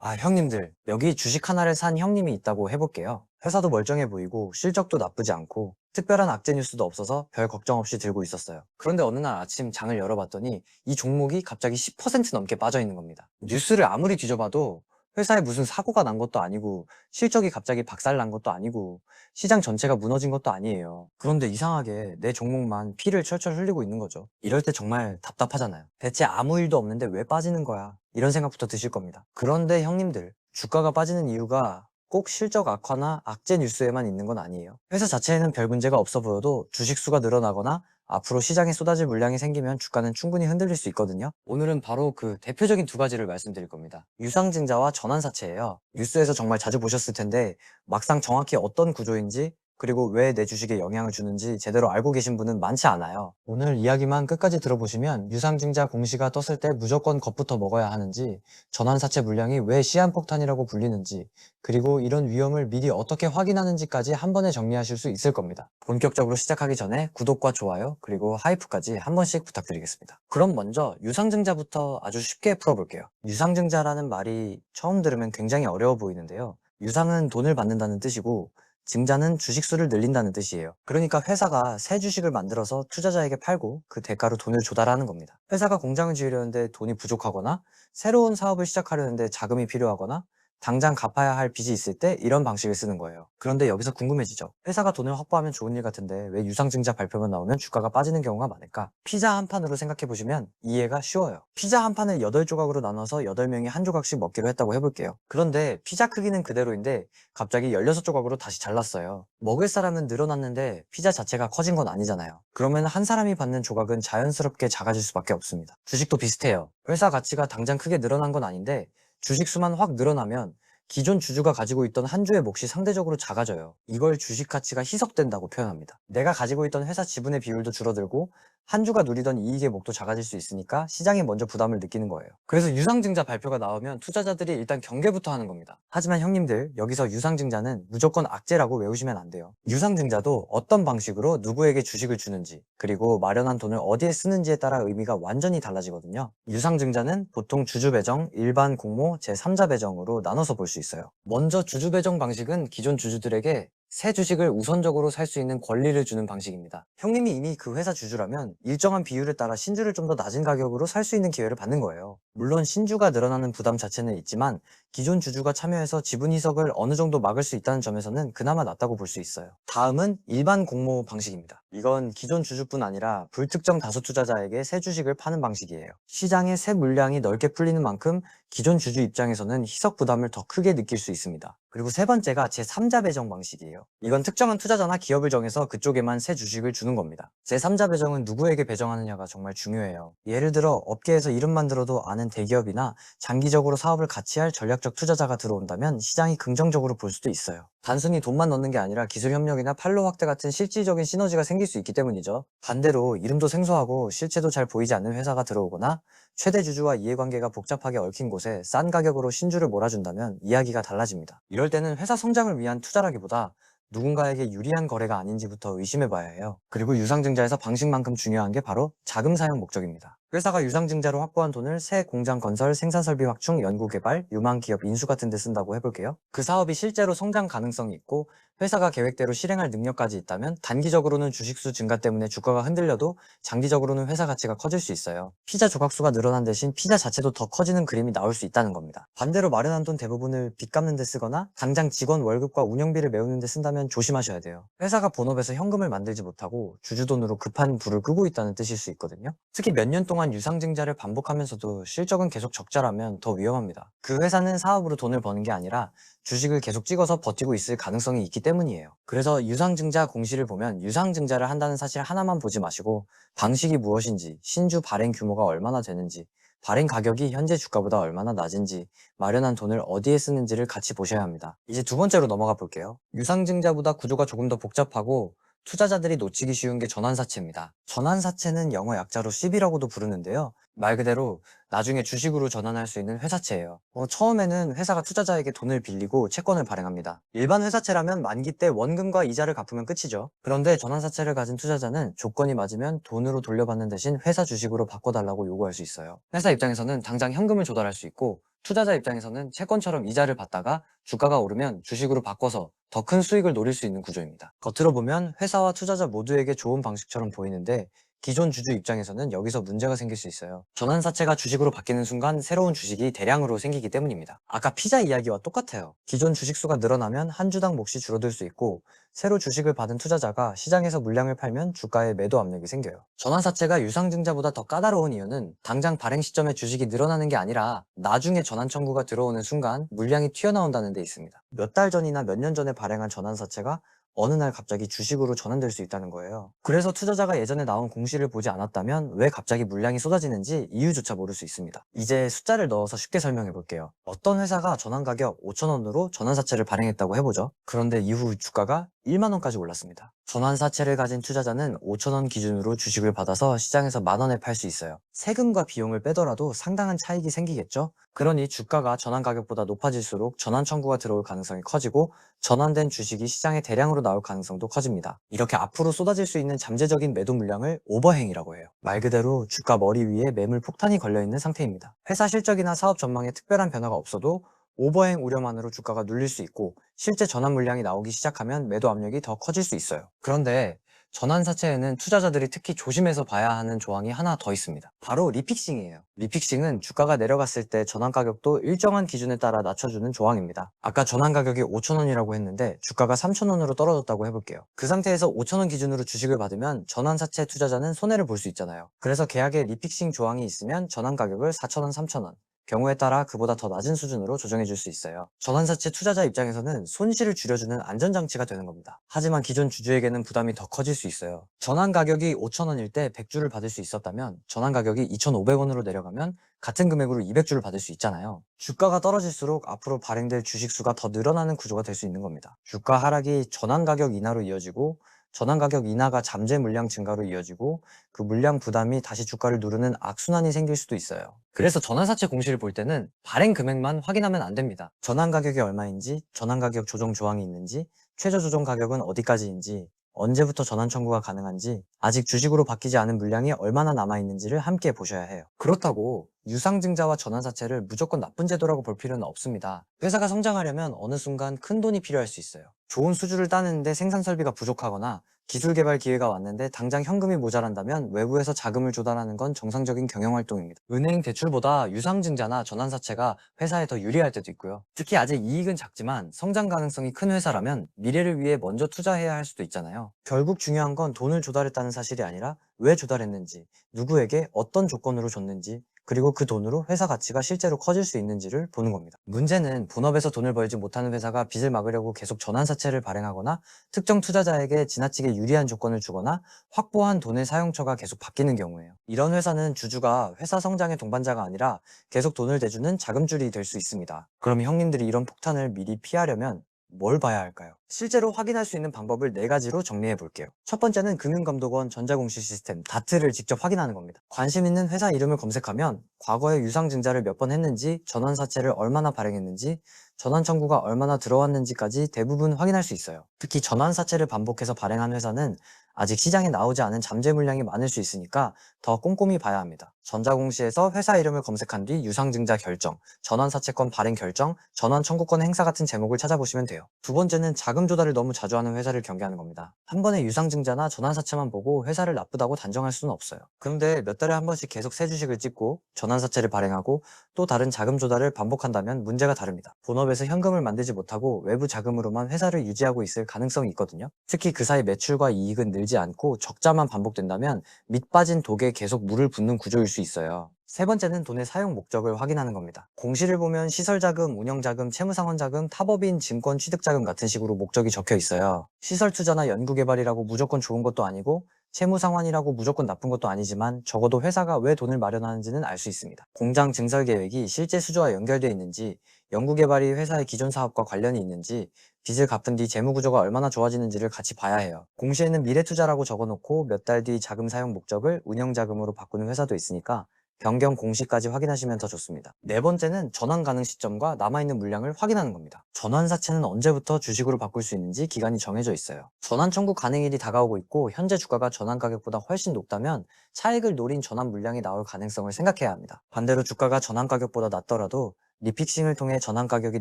형님들, 여기 주식 하나를 산 형님이 있다고 해볼게요. 회사도 멀쩡해 보이고 실적도 나쁘지 않고 특별한 악재 뉴스도 없어서 별 걱정 없이 들고 있었어요. 그런데 어느 날 아침 장을 열어봤더니 이 종목이 갑자기 10% 넘게 빠져 있는 겁니다. 뉴스를 아무리 뒤져봐도 회사에 무슨 사고가 난 것도 아니고 실적이 갑자기 박살난 것도 아니고 시장 전체가 무너진 것도 아니에요. 그런데 이상하게 내 종목만 피를 철철 흘리고 있는 거죠. 이럴 때 정말 답답하잖아요. 대체 아무 일도 없는데 왜 빠지는 거야? 이런 생각부터 드실 겁니다. 그런데 형님들, 주가가 빠지는 이유가 꼭 실적 악화나 악재 뉴스에만 있는 건 아니에요. 회사 자체에는 별 문제가 없어 보여도 주식 수가 늘어나거나 앞으로 시장에 쏟아질 물량이 생기면 주가는 충분히 흔들릴 수 있거든요. 오늘은 바로 그 대표적인 두 가지를 말씀드릴 겁니다. 유상증자와 전환사채예요. 뉴스에서 정말 자주 보셨을 텐데 막상 정확히 어떤 구조인지 그리고 왜 내 주식에 영향을 주는지 제대로 알고 계신 분은 많지 않아요. 오늘 이야기만 끝까지 들어보시면 유상증자 공시가 떴을 때 무조건 겁부터 먹어야 하는지, 전환사채 물량이 왜 시한폭탄이라고 불리는지, 그리고 이런 위험을 미리 어떻게 확인하는지까지 한 번에 정리하실 수 있을 겁니다. 본격적으로 시작하기 전에 구독과 좋아요 그리고 하이프까지 한 번씩 부탁드리겠습니다. 그럼 먼저 유상증자부터 아주 쉽게 풀어볼게요. 유상증자라는 말이 처음 들으면 굉장히 어려워 보이는데요. 유상은 돈을 받는다는 뜻이고 증자는 주식수를 늘린다는 뜻이에요. 그러니까 회사가 새 주식을 만들어서 투자자에게 팔고 그 대가로 돈을 조달하는 겁니다. 회사가 공장을 지으려는데 돈이 부족하거나 새로운 사업을 시작하려는데 자금이 필요하거나 당장 갚아야 할 빚이 있을 때 이런 방식을 쓰는 거예요. 그런데 여기서 궁금해지죠. 회사가 돈을 확보하면 좋은 일 같은데 왜 유상증자 발표만 나오면 주가가 빠지는 경우가 많을까? 피자 한 판으로 생각해 보시면 이해가 쉬워요. 피자 한 판을 8조각으로 나눠서 8명이 한 조각씩 먹기로 했다고 해볼게요. 그런데 피자 크기는 그대로인데 갑자기 16조각으로 다시 잘랐어요. 먹을 사람은 늘어났는데 피자 자체가 커진 건 아니잖아요. 그러면 한 사람이 받는 조각은 자연스럽게 작아질 수밖에 없습니다. 주식도 비슷해요. 회사 가치가 당장 크게 늘어난 건 아닌데 주식 수만 확 늘어나면 기존 주주가 가지고 있던 한 주의 몫이 상대적으로 작아져요. 이걸 주식 가치가 희석된다고 표현합니다. 내가 가지고 있던 회사 지분의 비율도 줄어들고 한 주가 누리던 이익의 몫도 작아질 수 있으니까 시장이 먼저 부담을 느끼는 거예요. 그래서 유상증자 발표가 나오면 투자자들이 일단 경계부터 하는 겁니다. 하지만 형님들, 여기서 유상증자는 무조건 악재라고 외우시면 안 돼요. 유상증자도 어떤 방식으로 누구에게 주식을 주는지, 그리고 마련한 돈을 어디에 쓰는지에 따라 의미가 완전히 달라지거든요. 유상증자는 보통 주주배정, 일반 공모, 제3자 배정으로 나눠서 볼 수 있어요. 먼저 주주배정 방식은 기존 주주들에게 새 주식을 우선적으로 살 수 있는 권리를 주는 방식입니다. 형님이 이미 그 회사 주주라면 일정한 비율에 따라 신주를 좀 더 낮은 가격으로 살 수 있는 기회를 받는 거예요. 물론 신주가 늘어나는 부담 자체는 있지만 기존 주주가 참여해서 지분 희석을 어느 정도 막을 수 있다는 점에서는 그나마 낫다고 볼 수 있어요. 다음은 일반 공모 방식입니다. 이건 기존 주주뿐 아니라 불특정 다수 투자자에게 새 주식을 파는 방식이에요. 시장에 새 물량이 넓게 풀리는 만큼 기존 주주 입장에서는 희석 부담을 더 크게 느낄 수 있습니다. 그리고 세 번째가 제3자 배정 방식이에요. 이건 특정한 투자자나 기업을 정해서 그쪽에만 새 주식을 주는 겁니다. 제3자 배정은 누구에게 배정하느냐가 정말 중요해요. 예를 들어 업계에서 이름만 들어도 아는 대기업이나 장기적으로 사업을 같이 할 전략적 투자자가 들어온다면 시장이 긍정적으로 볼 수도 있어요. 단순히 돈만 넣는 게 아니라 기술 협력이나 판로 확대 같은 실질적인 시너지가 생길 수 있기 때문이죠. 반대로 이름도 생소하고 실체도 잘 보이지 않는 회사가 들어오거나 최대 주주와 이해관계가 복잡하게 얽힌 곳에 싼 가격으로 신주를 몰아준다면 이야기가 달라집니다. 이럴 때는 회사 성장을 위한 투자라기보다 누군가에게 유리한 거래가 아닌지부터 의심해봐야 해요. 그리고 유상증자에서 방식만큼 중요한 게 바로 자금 사용 목적입니다. 회사가 유상증자로 확보한 돈을 새 공장 건설, 생산설비 확충, 연구개발, 유망 기업 인수 같은 데 쓴다고 해볼게요. 그 사업이 실제로 성장 가능성이 있고 회사가 계획대로 실행할 능력까지 있다면 단기적으로는 주식수 증가 때문에 주가가 흔들려도 장기적으로는 회사 가치가 커질 수 있어요. 피자 조각수가 늘어난 대신 피자 자체도 더 커지는 그림이 나올 수 있다는 겁니다. 반대로 마련한 돈 대부분을 빚 갚는 데 쓰거나 당장 직원 월급과 운영비를 메우는 데 쓴다면 조심하셔야 돼요. 회사가 본업에서 현금을 만들지 못하고 주주돈으로 급한 불을 끄고 있다는 뜻일 수 있거든요. 특히 몇 년 동안 유상증자를 반복하면서도 실적은 계속 적자라면 더 위험합니다. 그 회사는 사업으로 돈을 버는 게 아니라 주식을 계속 찍어서 버티고 있을 가능성이 있기 때문이에요. 그래서 유상증자 공시를 보면 유상증자를 한다는 사실 하나만 보지 마시고 방식이 무엇인지, 신주 발행 규모가 얼마나 되는지, 발행 가격이 현재 주가보다 얼마나 낮은지, 마련한 돈을 어디에 쓰는지를 같이 보셔야 합니다. 이제 두 번째로 넘어가 볼게요. 유상증자보다 구조가 조금 더 복잡하고 투자자들이 놓치기 쉬운 게 전환사채입니다. 전환사채는 영어 약자로 CB라고도 부르는데요. 말 그대로 나중에 주식으로 전환할 수 있는 회사채예요. 처음에는 회사가 투자자에게 돈을 빌리고 채권을 발행합니다. 일반 회사채라면 만기 때 원금과 이자를 갚으면 끝이죠. 그런데 전환사채를 가진 투자자는 조건이 맞으면 돈으로 돌려받는 대신 회사 주식으로 바꿔달라고 요구할 수 있어요. 회사 입장에서는 당장 현금을 조달할 수 있고 투자자 입장에서는 채권처럼 이자를 받다가 주가가 오르면 주식으로 바꿔서 더 큰 수익을 노릴 수 있는 구조입니다. 겉으로 보면 회사와 투자자 모두에게 좋은 방식처럼 보이는데 기존 주주 입장에서는 여기서 문제가 생길 수 있어요. 전환사채가 주식으로 바뀌는 순간 새로운 주식이 대량으로 생기기 때문입니다. 아까 피자 이야기와 똑같아요. 기존 주식수가 늘어나면 한 주당 몫이 줄어들 수 있고 새로 주식을 받은 투자자가 시장에서 물량을 팔면 주가에 매도 압력이 생겨요. 전환사채가 유상증자보다 더 까다로운 이유는 당장 발행 시점에 주식이 늘어나는 게 아니라 나중에 전환 청구가 들어오는 순간 물량이 튀어나온다는 데 있습니다. 몇 달 전이나 몇 년 전에 발행한 전환사채가 어느 날 갑자기 주식으로 전환될 수 있다는 거예요. 그래서 투자자가 예전에 나온 공시를 보지 않았다면 왜 갑자기 물량이 쏟아지는지 이유조차 모를 수 있습니다. 이제 숫자를 넣어서 쉽게 설명해 볼게요. 어떤 회사가 전환 가격 5,000원으로 전환사채를 발행했다고 해보죠. 그런데 이후 주가가 1만 원까지 올랐습니다. 전환사채를 가진 투자자는 5,000원 기준으로 주식을 받아서 시장에서 만 원에 팔 수 있어요. 세금과 비용을 빼더라도 상당한 차익이 생기겠죠? 그러니 주가가 전환 가격보다 높아질수록 전환 청구가 들어올 가능성이 커지고 전환된 주식이 시장에 대량으로 나올 가능성도 커집니다. 이렇게 앞으로 쏟아질 수 있는 잠재적인 매도 물량을 오버행이라고 해요. 말 그대로 주가 머리 위에 매물 폭탄이 걸려있는 상태입니다. 회사 실적이나 사업 전망에 특별한 변화가 없어도 오버행 우려만으로 주가가 눌릴 수 있고 실제 전환 물량이 나오기 시작하면 매도 압력이 더 커질 수 있어요. 그런데 전환사채에는 투자자들이 특히 조심해서 봐야 하는 조항이 하나 더 있습니다. 바로 리픽싱이에요. 리픽싱은 주가가 내려갔을 때 전환 가격도 일정한 기준에 따라 낮춰주는 조항입니다. 아까 전환 가격이 5,000원이라고 했는데 주가가 3,000원으로 떨어졌다고 해볼게요. 그 상태에서 5,000원 기준으로 주식을 받으면 전환사채 투자자는 손해를 볼 수 있잖아요. 그래서 계약에 리픽싱 조항이 있으면 전환 가격을 4,000원, 3,000원 경우에 따라 그보다 더 낮은 수준으로 조정해 줄 수 있어요. 전환사채 투자자 입장에서는 손실을 줄여주는 안전장치가 되는 겁니다. 하지만 기존 주주에게는 부담이 더 커질 수 있어요. 전환 가격이 5,000원일 때 100주를 받을 수 있었다면 전환 가격이 2,500원으로 내려가면 같은 금액으로 200주를 받을 수 있잖아요. 주가가 떨어질수록 앞으로 발행될 주식 수가 더 늘어나는 구조가 될 수 있는 겁니다. 주가 하락이 전환 가격 인하로 이어지고 전환 가격 인하가 잠재 물량 증가로 이어지고 그 물량 부담이 다시 주가를 누르는 악순환이 생길 수도 있어요. 그래서 전환사채 공시를 볼 때는 발행 금액만 확인하면 안 됩니다. 전환 가격이 얼마인지, 전환 가격 조정 조항이 있는지, 최저 조정 가격은 어디까지인지, 언제부터 전환 청구가 가능한지, 아직 주식으로 바뀌지 않은 물량이 얼마나 남아있는지를 함께 보셔야 해요. 그렇다고 유상증자와 전환사채를 무조건 나쁜 제도라고 볼 필요는 없습니다. 회사가 성장하려면 어느 순간 큰 돈이 필요할 수 있어요. 좋은 수주를 따는데 생산 설비가 부족하거나 기술 개발 기회가 왔는데 당장 현금이 모자란다면 외부에서 자금을 조달하는 건 정상적인 경영활동입니다. 은행 대출보다 유상증자나 전환사채가 회사에 더 유리할 때도 있고요. 특히 아직 이익은 작지만 성장 가능성이 큰 회사라면 미래를 위해 먼저 투자해야 할 수도 있잖아요. 결국 중요한 건 돈을 조달했다는 사실이 아니라 왜 조달했는지, 누구에게 어떤 조건으로 줬는지, 그리고 그 돈으로 회사 가치가 실제로 커질 수 있는지를 보는 겁니다. 문제는 본업에서 돈을 벌지 못하는 회사가 빚을 막으려고 계속 전환사채를 발행하거나 특정 투자자에게 지나치게 유리한 조건을 주거나 확보한 돈의 사용처가 계속 바뀌는 경우예요. 이런 회사는 주주가 회사 성장의 동반자가 아니라 계속 돈을 대주는 자금줄이 될 수 있습니다. 그럼 형님들이 이런 폭탄을 미리 피하려면 뭘 봐야 할까요? 실제로 확인할 수 있는 방법을 4가지로 정리해 볼게요. 첫 번째는 금융감독원 전자공시 시스템 다트를 직접 확인하는 겁니다. 관심 있는 회사 이름을 검색하면 과거에 유상증자를 몇 번 했는지, 전환사채를 얼마나 발행했는지, 전환 청구가 얼마나 들어왔는지까지 대부분 확인할 수 있어요. 특히 전환사채를 반복해서 발행한 회사는 아직 시장에 나오지 않은 잠재 물량이 많을 수 있으니까 더 꼼꼼히 봐야 합니다. 전자공시에서 회사 이름을 검색한 뒤 유상증자 결정, 전환사채권 발행 결정, 전환 청구권 행사 같은 제목을 찾아보시면 돼요. 두 번째는 자금 조달을 너무 자주 하는 회사를 경계하는 겁니다. 한 번에 유상증자나 전환사채만 보고 회사를 나쁘다고 단정할 수는 없어요. 그런데 몇 달에 한 번씩 계속 새 주식을 찍고 전환사채를 발행하고 또 다른 자금 조달을 반복한다면 문제가 다릅니다. 본업에서 현금을 만들지 못하고 외부 자금으로만 회사를 유지하고 있을 가능성이 있거든요. 특히 그 사이 매출과 이익은 늘지 않고 적자만 반복된다면 밑 빠진 독에 계속 물을 붓는 구조일 수 있어요. 세 번째는 돈의 사용 목적을 확인하는 겁니다. 공시를 보면 시설자금, 운영자금, 채무상환자금, 타법인, 증권 취득자금 같은 식으로 목적이 적혀 있어요. 시설 투자나 연구개발이라고 무조건 좋은 것도 아니고 채무상환이라고 무조건 나쁜 것도 아니지만 적어도 회사가 왜 돈을 마련하는지는 알 수 있습니다. 공장 증설 계획이 실제 수주와 연결되어 있는지, 연구개발이 회사의 기존 사업과 관련이 있는지, 빚을 갚은 뒤 재무구조가 얼마나 좋아지는지를 같이 봐야 해요. 공시에는 미래투자라고 적어놓고 몇 달 뒤 자금 사용 목적을 운영자금으로 바꾸는 회사도 있으니까 변경 공시까지 확인하시면 더 좋습니다. 네 번째는 전환 가능 시점과 남아있는 물량을 확인하는 겁니다. 전환사채는 언제부터 주식으로 바꿀 수 있는지 기간이 정해져 있어요. 전환 청구 가능일이 다가오고 있고 현재 주가가 전환 가격보다 훨씬 높다면 차익을 노린 전환 물량이 나올 가능성을 생각해야 합니다. 반대로 주가가 전환 가격보다 낮더라도 리픽싱을 통해 전환 가격이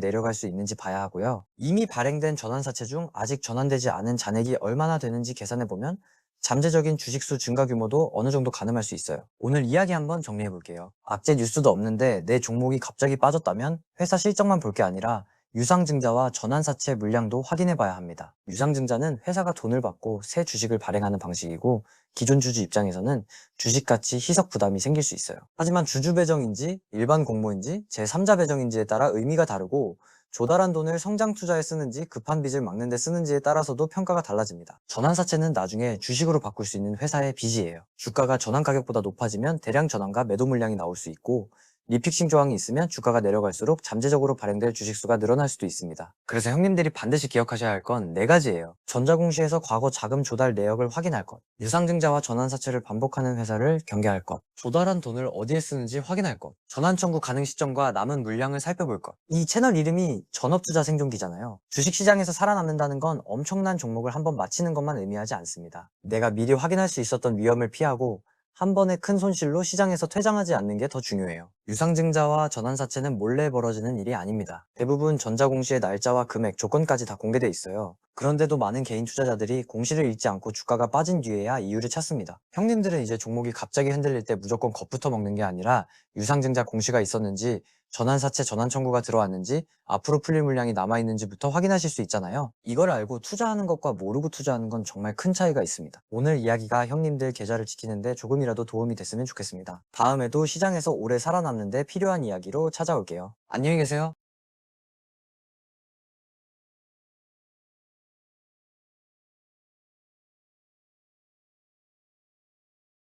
내려갈 수 있는지 봐야 하고요. 이미 발행된 전환사채 중 아직 전환되지 않은 잔액이 얼마나 되는지 계산해보면 잠재적인 주식수 증가 규모도 어느 정도 가늠할 수 있어요. 오늘 이야기 한번 정리해 볼게요. 악재 뉴스도 없는데 내 종목이 갑자기 빠졌다면 회사 실적만 볼 게 아니라 유상증자와 전환사채 물량도 확인해 봐야 합니다. 유상증자는 회사가 돈을 받고 새 주식을 발행하는 방식이고, 기존 주주 입장에서는 주식가치 희석 부담이 생길 수 있어요. 하지만 주주 배정인지 일반 공모인지 제3자 배정인지에 따라 의미가 다르고, 조달한 돈을 성장 투자에 쓰는지 급한 빚을 막는 데 쓰는지에 따라서도 평가가 달라집니다. 전환사채는 나중에 주식으로 바꿀 수 있는 회사의 빚이에요. 주가가 전환 가격보다 높아지면 대량 전환과 매도 물량이 나올 수 있고, 리픽싱 조항이 있으면 주가가 내려갈수록 잠재적으로 발행될 주식수가 늘어날 수도 있습니다. 그래서 형님들이 반드시 기억하셔야 할 건 4가지예요. 전자공시에서 과거 자금 조달 내역을 확인할 것, 유상증자와 전환사채를 반복하는 회사를 경계할 것, 조달한 돈을 어디에 쓰는지 확인할 것, 전환 청구 가능 시점과 남은 물량을 살펴볼 것. 이 채널 이름이 전업투자 생존기잖아요. 주식시장에서 살아남는다는 건 엄청난 종목을 한번 마치는 것만 의미하지 않습니다. 내가 미리 확인할 수 있었던 위험을 피하고 한 번의 큰 손실로 시장에서 퇴장하지 않는 게 더 중요해요. 유상증자와 전환사채는 몰래 벌어지는 일이 아닙니다. 대부분 전자공시의 날짜와 금액, 조건까지 다 공개돼 있어요. 그런데도 많은 개인 투자자들이 공시를 읽지 않고 주가가 빠진 뒤에야 이유를 찾습니다. 형님들은 이제 종목이 갑자기 흔들릴 때 무조건 겁부터 먹는 게 아니라 유상증자 공시가 있었는지, 전환사채 전환 청구가 들어왔는지, 앞으로 풀릴 물량이 남아있는지부터 확인하실 수 있잖아요. 이걸 알고 투자하는 것과 모르고 투자하는 건 정말 큰 차이가 있습니다. 오늘 이야기가 형님들 계좌를 지키는데 조금이라도 도움이 됐으면 좋겠습니다. 다음에도 시장에서 오래 살아남는데 필요한 이야기로 찾아올게요. 안녕히 계세요.